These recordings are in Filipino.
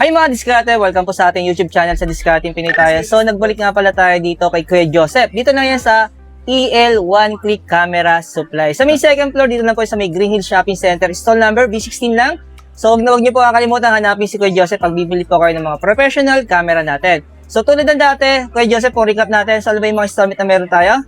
Hi mga diskarte! Welcome po sa ating YouTube channel sa Discarding Pinoy tayo. So nagbalik nga pala tayo dito kay Kuya Joseph. Dito na yan sa EL One Click Camera Supply. Sa may second floor, dito na po sa may Green Hill Shopping Center. Stall number B16 lang. So huwag niyo po kakalimutan hanapin si Kuya Joseph pag bibili po kayo ng mga professional camera natin. So tulad ng dati, Kuya Joseph, kung recap natin, sa ba yung mga installment na meron tayo?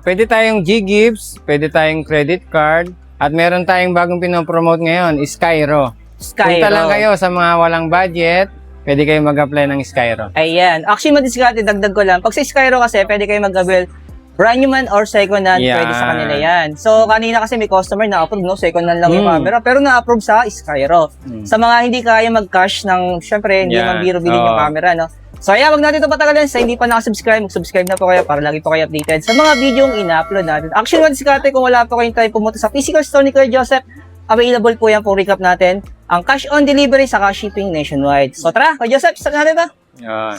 Pwede tayong G-Gifts, pwede tayong credit card, at meron tayong bagong pinopromote ngayon, Skyro. Punta lang kayo sa mga walang budget, pwede kayo mag-apply ng Skyro. Ayan. Actually, madiskarte, dagdag ko lang. Pag sa Skyro kasi, pwede kayo mag-avail brand new man or second hand, pwede sa kanila yan. So, kanina kasi may customer na-approve, no? Second hand lang yung camera, pero na-approve sa Skyro. Sa mga hindi kaya mag-cash ng, syempre, hindi naman biro bilhin yung camera, no? So, ayan, wag natin ito patagalin. Sa hindi pa nakasubscribe, mag-subscribe na po kayo para lagi po kayo updated sa mga video yung ina-upload natin. Actually, madiskarte, kung wala po kayong time pumunta sa physical store ni Kuya Joseph, available po yan po recap natin. Ang cash on delivery sa shipping nationwide. So tara, Kuya Joseph, start natin ba? Yan.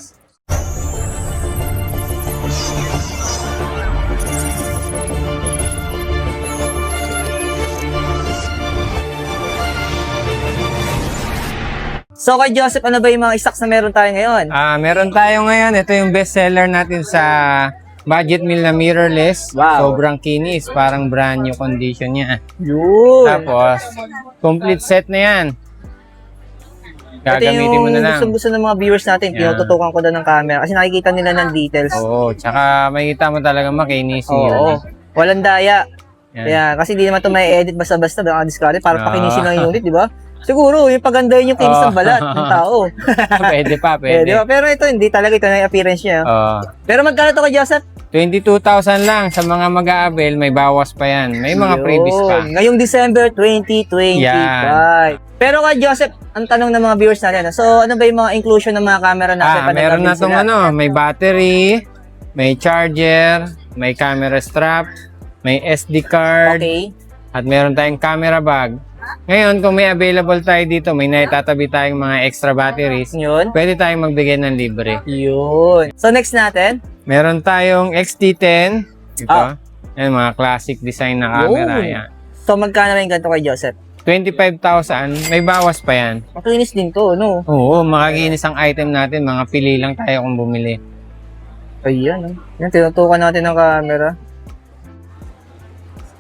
So kay Joseph, ano ba yung mga stocks na meron tayo ngayon? Meron tayo ngayon, ito yung best seller natin sa budget meal na mirrorless. Wow. Sobrang kinis, parang brand new condition niya. Yun. Tapos, complete set na yan. Gagamitin mo na lang. Gusto ng mga viewers natin, tinututukan ko doon ng camera kasi nakikita nila ng details. Oo, tsaka makikita mo talaga makinis yung unit. Walang daya. Yan. Kaya, kasi di naman ito may edit basta-basta, baka discard para pakinisin lang yung unit, di ba? Siguro, yung pagandahin yung kinis ng balat ng tao. Pwede pa, pwede. Diba? Pero ito, hindi talaga ito na yung appearance niya. Pero magkano ito kay Joseph? 22,000 lang. Sa mga mag-a-avail, may bawas pa yan. May mga freebies pa. Ngayong December 2025. Yan. Pero kay Joseph, ang tanong ng mga viewers natin, so ano ba yung mga inclusion ng mga camera natin? Meron na itong may battery, may charger, may camera strap, may SD card, at meron tayong camera bag. Ngayon, kung may available tayo dito, may naitatabi tayong mga extra batteries, pwede tayong magbigay ng libre. Yun. So next natin? Meron tayong XT10. Ito. Yan, mga classic design na camera. Yan. So magkano na yung ganito kay Joseph? 25,000. May bawas pa yan. Makinis din to, no? Oo, makakinis ang item natin. Mga pili lang tayo kung bumili. Ayan, yan, tinutukan natin ng camera.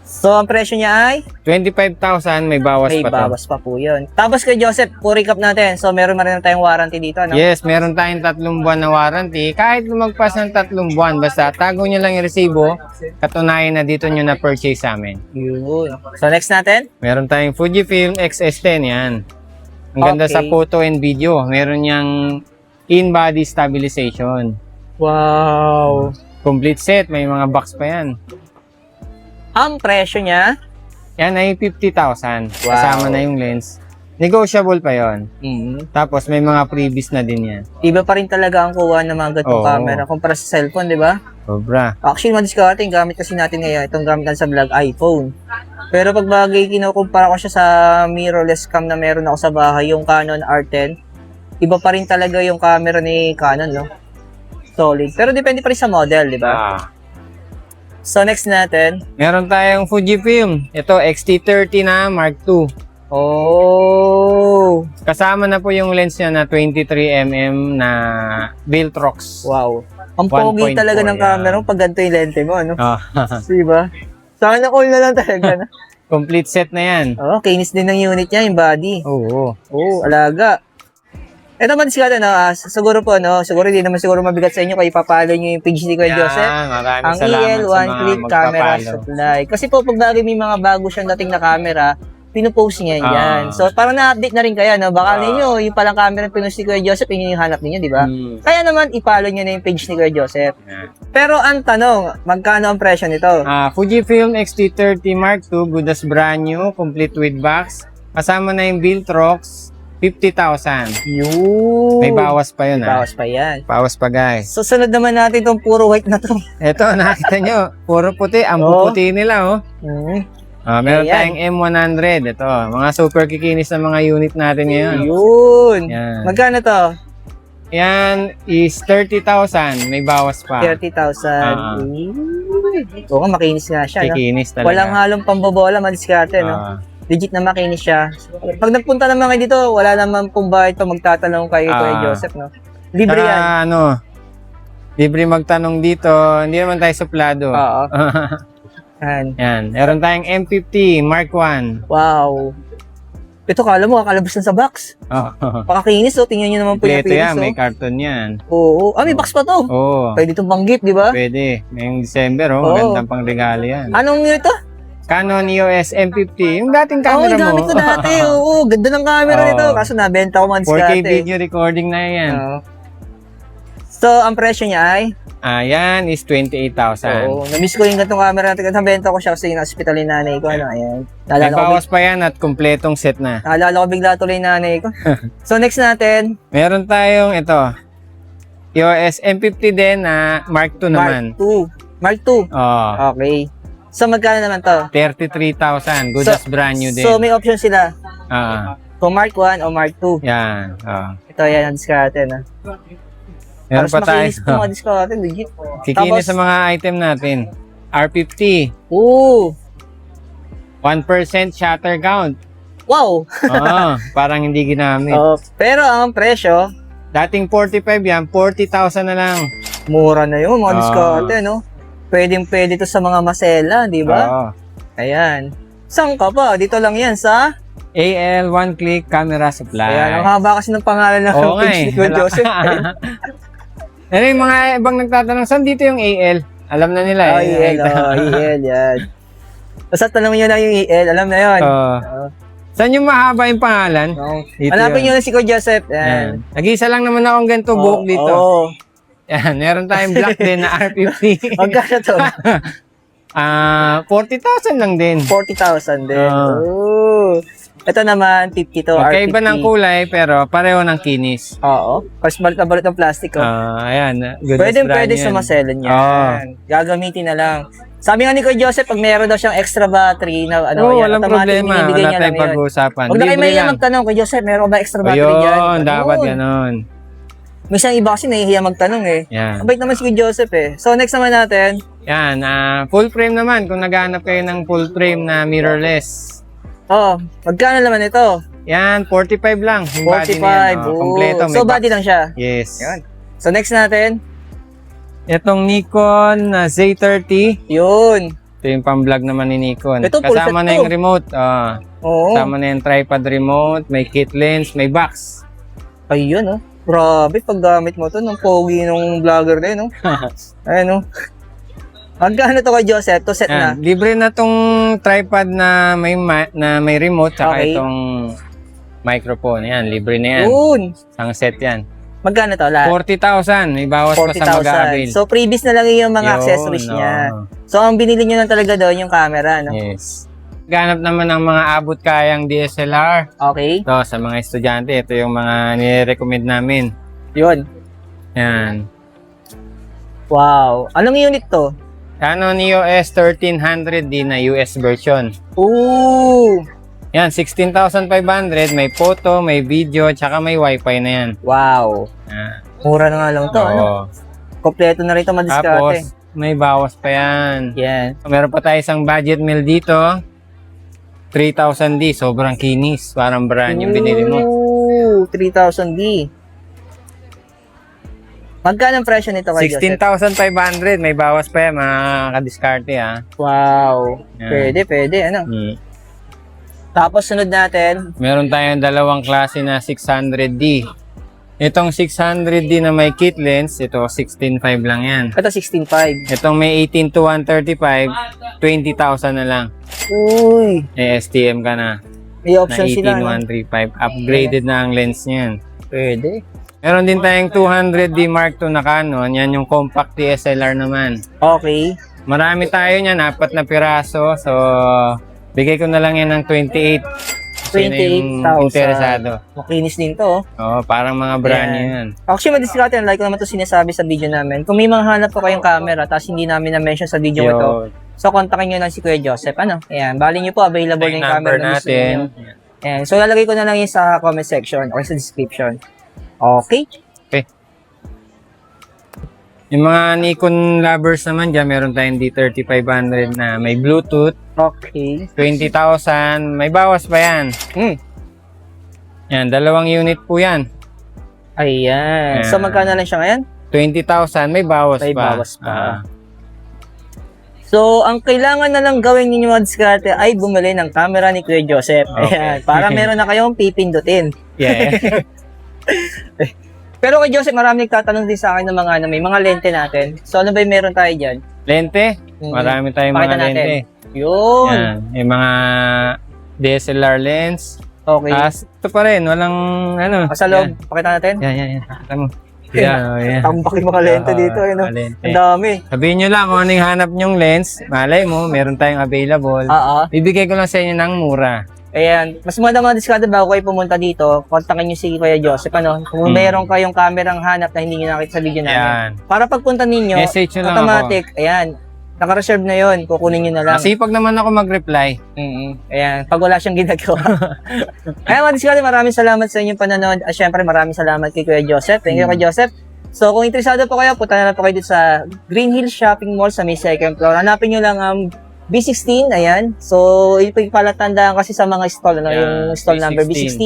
So, ang presyo niya ay? 25,000, may bawas pa to. May bawas pa po yun. Tapos kay Joseph, recap natin. So, meron na tayong warranty dito, no? Yes, meron tayong 3 buwan na warranty. Kahit lumagpas ng 3 buwan, basta tago nyo lang yung resibo, katunayan na dito nyo na-purchase sa amin. Yun. So, next natin? Meron tayong Fujifilm X-S10, yan. Ang ganda sa photo and video. Meron niyang in-body stabilization. Wow! Complete set, may mga box pa yan. Ang presyo niya? Yan ay 50,000. Kasama na yung lens. Negotiable pa yon. Tapos may mga freebies na din yan. Iba pa rin talaga ang kuha ng mga ganitong camera kumpara sa cellphone, di ba? Sobra. Actually, madiskarte, yung gamit kasi natin ngayon, itong gamit sa vlog, iPhone. Pero pag bagay kinukumpara ko siya sa mirrorless cam na meron ako sa bahay, yung Canon R10, iba pa rin talaga yung camera ni Canon, no? Solid. Pero depende pa rin sa model, di ba? So, next natin. Meron tayong Fujifilm. Ito, X-T30 na Mark II. Oh! Kasama na po yung lens niya na 23mm na Viltrox. Wow. Ang pogi talaga ng camera mo pag ganito yung lente mo, ano? Diba? Sana all na lang talaga. Complete set na yan. Kinis din ng unit niya, yung body. Oo. Alaga. Ito man diskarte, no? Siguro po, no? Siguro hindi naman siguro mabigat sa inyo kaya ipapalo nyo yung page ni Kuya Joseph. Maraming ang salamat EL sa One mga Click Camera Supply. Kasi po, pag bagay may mga bago siyang dating na camera, pinupost niya yan. So, parang na-update na rin kaya, no? Baka ninyo, yung palang camera pinost ni Kuya Joseph, yun yung hanap ninyo, di ba? Kaya naman, ipalo nyo na yung page ni Kuya Joseph. Pero ang tanong, magkano ang presyo nito? Fujifilm X-T30 Mark II, good as brand new, complete with box. Kasama na yung Viltrox, 50,000. Yun. May bawas pa yun, bawas pa yan. Bawas pa, guys. So, sunod naman natin itong puro white na to. Ito, nakita nyo, puro puti. Ang puputi nila, meron tayong M100. Ito, mga super kikinis na mga unit natin ngayon. Yun. Yan. Magkano to? Yan is 30,000. May bawas pa. 30,000. Oo nga, makinis nga siya. Kikinis talaga. Walang halong pambobola, madiskarte, no? Legit na makinis siya. Pag nagpunta naman kayo dito, wala naman pong bayad pa magtatanong kay Kuya Joseph, no? Libre yan. Libre magtanong dito. Hindi naman tayo suplado. Oo. Yan. Yan. Meron tayong M50 Mark 1. Wow. Ito, kala mo, kakalabas na sa box. Pakakinis, oh. Tingnan nyo naman po yung Ito yan, finish, may oh. karton yan. Oo. May box pa to. Oo. Pwede itong pang-gift, di ba? Pwede. Ngayong December, Oo. magandang pang regalo yan. Anong nyo ito? Canon EOS M50. Yung dating camera mo. gamit ko dati. Oo, ganda ng camera Oo. nito. Kaso nabenta ko man 4K video recording na yan. So, ang presyo niya ay? Yan is 28,000. Oo. Na-miss ko yung gantong camera natin. Nabenta ko siya kasi yung hospital yung nanay ko. Ano, ayan. May bawas pa yan at kumpletong set na. Naalala ko bigla tuloy yung nanay ko. So, next natin. Meron tayong ito. EOS M50 din na Mark II naman. Mark II. Oh. Okay. So, magkano naman to? 33,000. Good as brand new din. So, may option sila. Kung Mark 1 o Mark 2. Yan. Ito, yan ang discard natin. Meron pa tayo. Makinis po mga discard natin. Legit. Kikinis sa mga item natin. R50. Oo. 1% shutter count. Wow. Parang hindi ginamit. Pero ang presyo, dating 45 yan, 40,000 na lang. mura na yun. Mga discard, no? Pwedeng-pwede to sa mga masela, di ba? Ayan. Saan ka pa? Dito lang yan sa AL One Click Camera Supply. Ayan, ang haba kasi ng pangalan ng page ni Kuya Joseph. Ano yung mga ibang nagtatanong, saan dito yung AL? Alam na nila eh. AL, yan. Basta tanong nyo na yung AL, alam na yun. Saan yung mahaba yung pangalan? Hanapin nyo na si Kuya Joseph. Yan. Nag-isa lang naman akong ganito buhok dito. Yan, meron tayong black din na R50. Magkano to? 40,000 lang din. 40,000 din. Ito naman, 50 to, Magkaiba R50. ng kulay, pero pareho ng kinis. Oo. Kasi balit na balit ng plastic, Ayan. Pwede sa maselan yan. Gagamitin na lang. Sabi nga ni Kuya Joseph, pag meron daw siyang extra battery na walang problema. Wala tayong pag-uusapan. Huwag na kayo mahiya magtanong, Kuya Joseph, meron ba extra battery dyan? Dapat ganon. Minsan iba kasi nahihiya magtanong eh. Yan. Mabait naman si Kuya Joseph eh. So next naman natin. Yan, full frame naman. Kung naghahanap kayo ng full frame na mirrorless. Magkano naman ito? Yan, 45 lang. Yung 45. body niyan, kompleto. So body lang siya? Yes. Yan. So next natin. Itong Nikon Z30. Yun. Ito yung pang-vlog naman ni Nikon. Ito, full kasama set na to. yung remote. Kasama na yung tripod remote. May kit lens. May box. Ayun Grabe, paggamit mo to ng pogi ng vlogger na yun, Ayan, Magkano to kay Joseph? To set na? Libre na tong tripod na may remote saka itong microphone. Yan, libre na yan. Yun. Isang set yan. Magkano to lahat? 40,000. May bawas pa sa mag-aabil. 40,000. So, previous na lang yung mga accessories niya. So, ang binili nyo lang talaga doon yung camera, Yes. Ganap naman ng mga abot kayang DSLR. Okay. So, sa mga estudyante, ito yung mga nire-recommend namin. Yun. Yan. Wow. Anong unit to? Canon EOS 1300D na US version. Ooh! Yan, 16,500. May photo, may video, tsaka may wifi na yan. Wow. Mura na nga lang to, Kompleto na rito madiskarte. Tapos, may bawas pa yan. Yan. Meron pa tayo isang budget meal dito. 3,000D. Sobrang kinis. Parang brand yung binili mo. 3,000D. Magkano ang presyo nito kay Joseph? 16,500. May bawas pa yan, mga kadiskarte Wow. Yan. Pwede, Tapos sunod natin. Meron tayong dalawang klase na 600D. Itong 600D na may kit lens, ito 16.5 lang yan. Ito 16.5. Itong may 18 to 135, 20,000 na lang. Uy. STM ka na. May option na sila. 18135. Upgraded na ang lens niyan. Pwede. Meron din tayong 200D Mark II na Canon. Yan yung compact DSLR naman. Okay. Marami tayo niyan, 4 na piraso. So, bigay ko na lang yan ng 28. 28,000. Interesado. Makinis din to. Parang mga brand new yan. Actually, madiskarte yan. Like ko naman ito sinasabi sa video namin. Kung may mga hanap po kayong camera, tapos hindi namin na-mention sa video ito, so kontakin nyo lang si Kuya Joseph. Ayan, bali nyo po, available yung camera na gusto nyo. Ayan, so lalagay ko na lang yun sa comment section or sa description. Okay? Yung mga Nikon lovers naman dyan, meron tayong D3500 na may Bluetooth. Okay. 20,000. May bawas pa yan. Yan, 2 unit po yan. Ayan. So, magkano lang siya ngayon? 20,000. May bawas May pa. bawas pa. So, ang kailangan na lang gawin ninyo mga diskarte ay bumili ng camera ni Kuya Joseph. Okay. Ayan. Para meron na kayong pipindutin. Yeah. Pero kay Joseph, marami nagtatanong din sa akin ng mga, may mga lente natin. So, ano ba yung meron tayo dyan? Lente. Marami tayong Pakita mga natin. lente. Yun. Yan. Yung mga DSLR lens. Okay. Ito pa rin. Walang ano. Sa loob, pakita natin. Yan. Pakita mo. Yan. Yan. Tambak yung mga lente dito. Ano? Mga lente. Ang dami. Sabihin nyo lang kung ano yung hanap nyong lens. Malay mo, meron tayong available. Oo. Bibigay ko lang sa inyo ng mura. Ayan. Mas maganda mga diskarte bago kayo pumunta dito, kontakin nyo si Kuya Joseph. Ano? Kung meron kayong kamerang hanap na hindi nyo nakita sa video namin. Yan. Para pagpunta ninyo, Message nyo lang automatic. Ayan. Naka-reserve na yun. Kukunin nyo na lang. Masipag naman ako mag-reply. Ayan, pag wala siyang ginagawa. Ayan, mga diskarte, maraming salamat sa inyong panonood. At syempre, maraming salamat kay Kuya Joseph. Thank you, Kuya Joseph. So, kung interesado po kayo, punta na lang po kayo dito sa Green Hills Shopping Mall sa may second floor. Hanapin nyo lang B16, ayan. So, ito yung palatandaan kasi sa mga stall, ano, Yeah, yung stall number B16. B16.